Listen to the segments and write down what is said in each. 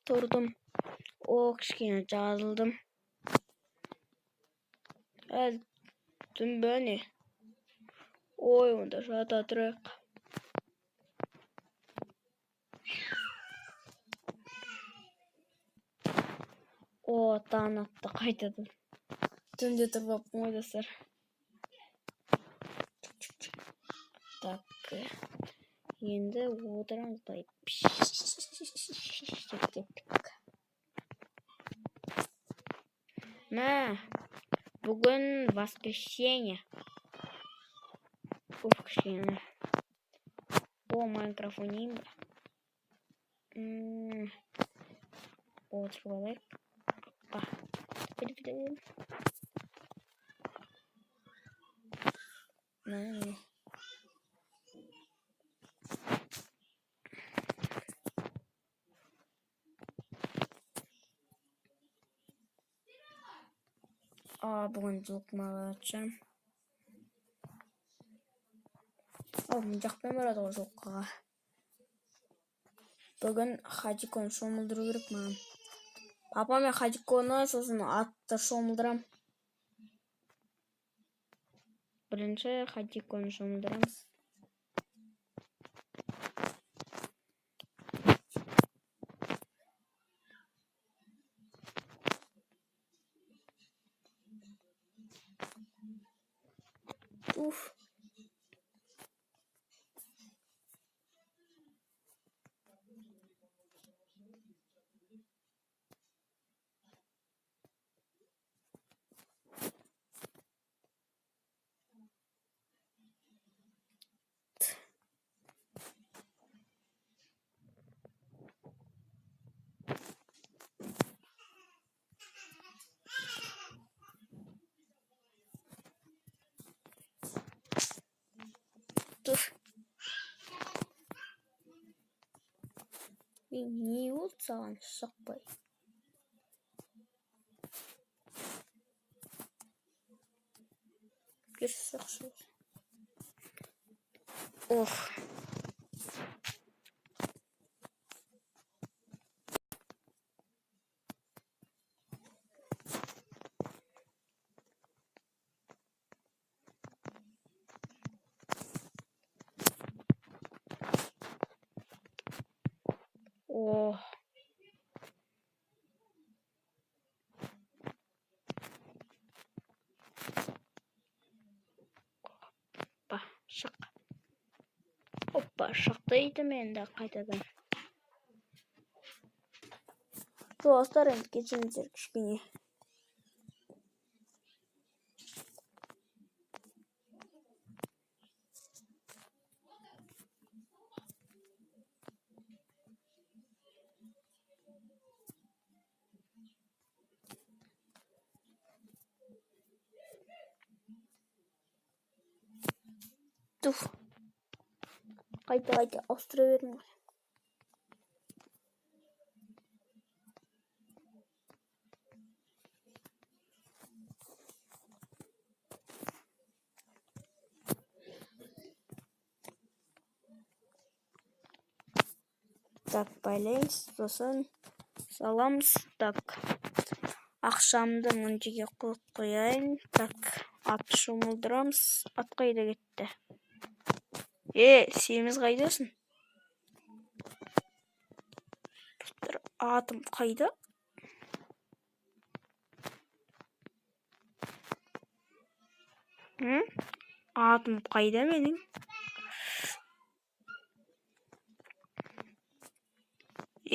Тұрдым. Кішкене жазылдым. Түн не? Онда жата тұрайық. Таң атты қайтадан. Түнде тұрып ойдасыр. Так, енді отырамыз былай. Бүгін воскресенье. Кішкене. Майнкрафт ойнайын ба? Отырып алайық. Бүгін жылқымаға атшам. Мен жақпен барады ғой жылқыға. Бүгін Хадиконы шомылдыру керек маған. Папа мен Хадиконы сосын атты шомылдырам. Бірінші Хадиконы шомылдырамыз. Не болды саған шықпай? Шықшы. Шық. Шықтайды менде қайтадан. Достар, енді кетіңіздер кішкене. Қайта ауыстыра бердім ғой. Так, байлаймыз, сосын саламыз. Так, ақшамды мұн жерге қойып қояйын. Так, ат шомылдырамыз. Ат қайда кетті? Семіз қайдасың? Атым қайда? Атым қайда менің?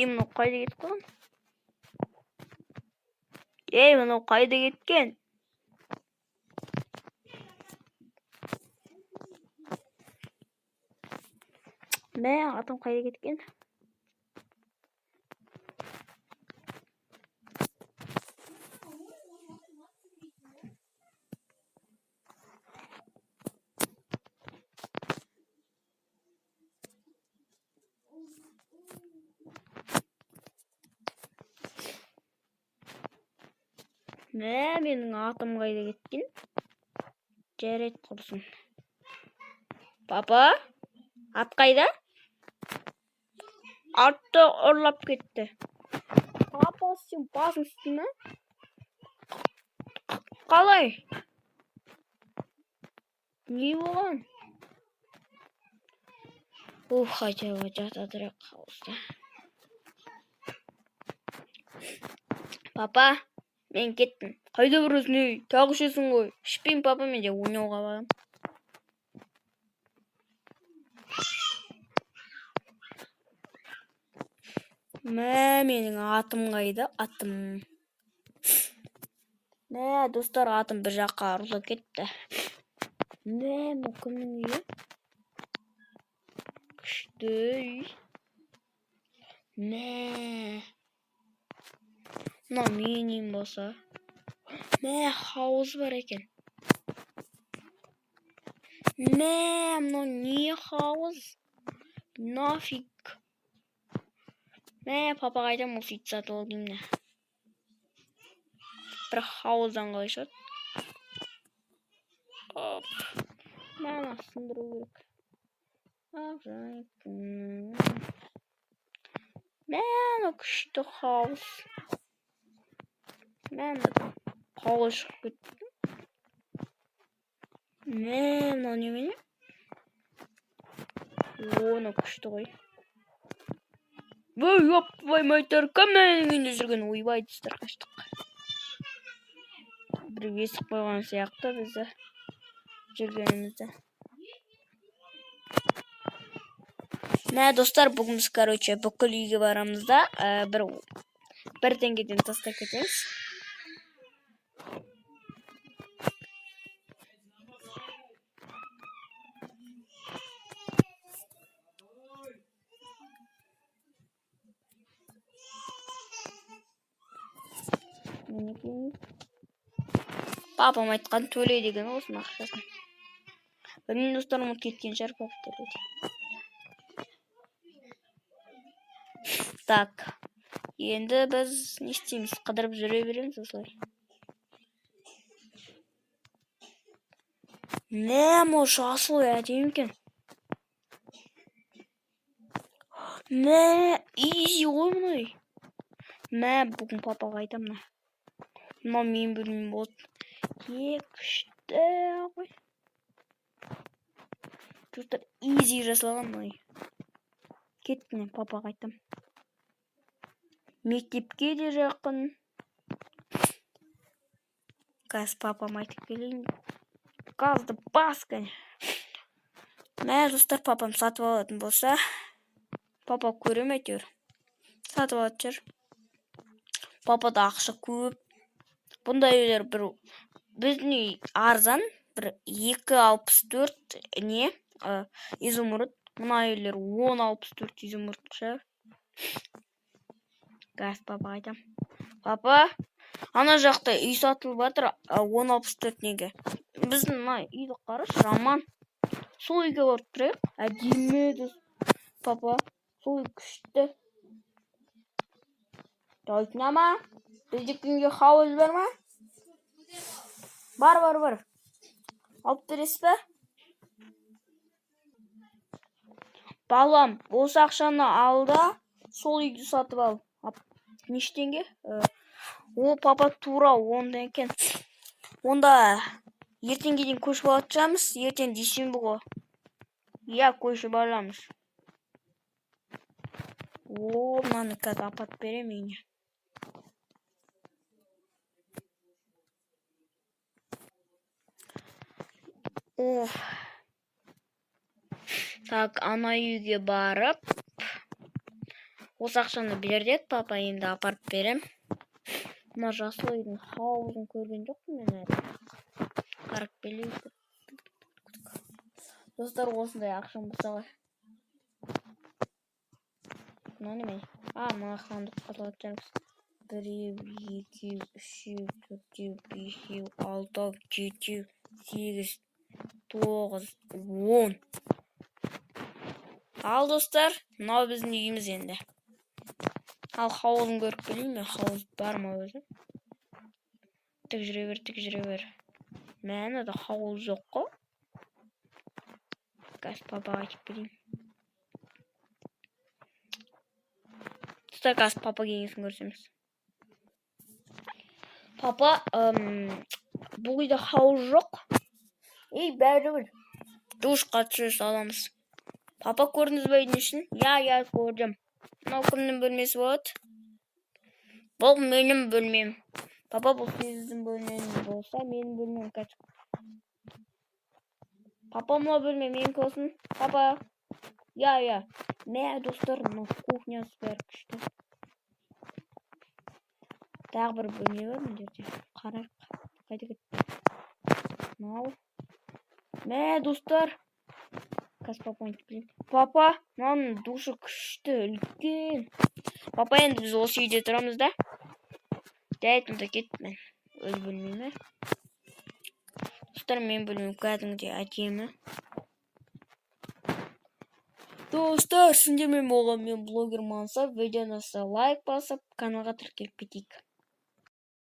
Мынау қайда кетіп қалған? Мынау қайда кеткен? Атым қайда кеткен? Менің атым қайда кеткен? Жарайды құрсын. Папа, ат қайда? Артта ұрлап кетті. Папа, сен басың істей ме? Қалай? Не болған? Хотя бы жатадырақ қалысты. Папа, мен кеттім. Қайда барасың ей? Тағы ішесің ғой. Ішпеймін папа, мен де ойнауға барам. Менің атым қайда? Атым. Достар, атым бір жаққа ұрылып кетті. Кімнің үйі? Күшті үй. Мына менің болса. Хауыз бар екен. Мынау не хауыз? Нафиг. Папа қайдам осы ит сатып ал деймін. Бір хауыздан қалай шығады? Мана сындыру керек. Мана күшті хауыз. Мана қалай шығып кетті. Мына немене? Оны күшті ғой. Оппай майтар, кімнің үйінде жүрген? Ойбай, достар, қаштық. Бір бесік қойған сияқты бізді жүргенімізді. Достар, бүгін біз, бүкіл үйге барамыз да, бір теңгеден тастап кетеміз. Папам айтқан төле деген осының ақшасын. Білмеймін, достар, ұмытып кеткен шығар папа төледі. Так, енді біз не істейміз? Қыдырып жүре береміз осылай. Жасыл әдемі екен. Изи ғой мұнай. Бүгін папаға айтамын. Мына мен білмеймін болды. Күшті ғой. Достар, изи жасалған мұнай. Кеттім, папаға айтам. Мектепке де жақын. Қазір папам айтып келейін. Газды бас, кәне. Достар, папам сатып алатын болса, папа көрем әйтеуір. Сатып алады жүр. Папада ақша көп. Бұндай үйлер біздің үй арзан, 2,64 изумруд. Мұна үйлер 10,64 изумруд шығар. Газ папа айтам. Папа, ана жақта үй сатылып жатыр, 10,64 неге. Біздің үйді қараш, жаман. Сол үйге барып тұрайық. Әдемі, папа, сол үй күшті. Айтына ма? Біздікінге хауыз бар ма? Бар. Алып бересіз бе? Балам, осы ақшаны ал да, сол үйді сатып ал. Неше теңге? Папа тура 10 екен. Онда ертеңге дейін көшіп алатжамыз. Ертең дүйсенбі ғой. Көшіп аламыз. Мынаны қазір апат берем үйіне. Так, ана үйге барып, осы ақшаны бер деді, папа, енді апарып берем. Мына жасыл үйдің хауызын көрген жоқпын мен әлі. Қарап келейік. Достар, осындай ақшам болса ғой. Мына неме? Мына сандық қатылып жармыз. 1, 2, 3, 4, 5, 6, 7, 8, 9, 10. Ал, достар, мынау біздің үйіміз енді. Ал хауызын көріп келейін мен, хауыз бар ма өзі? Тік жүре бер. Мәні да хауыз жоқ қой. Қазір папаға айтып келейін. Достар, қазір папа келгенсін көрсеміз. Папа, бұл үйде хауыз жоқ. Бәрібір душқа түсе саламыз. Папа, көрдіңіз бе үйдің ішін? Я, көрдім. Мынау кімнің бөлмесі болады? Бұл менің бөлмем. Папа, бұл сіздің бөлмеңіз болса, менің бөлмем қачық. Папа, мына бөлме менікі болсын. Папа. Я. Мә, достар, мына кухнясы бәрі күшті. Тағы бір бөлме бар мына жерде. Қарайық. Қайда кетті? Мынау. Мә, достар. Қазір папаны келем. Папа, мынаның душы күшті, үлкен. Папа, енді біз осы үйде тұрамыз да? Дәйтімді кетті, өз бөлмеме. Достар, мен бөлмем кәдімгідей әдемі. Достар, сендермен болған мен блогер Мансап. Видеоны лайк басып, каналға тіркеліп кетейік.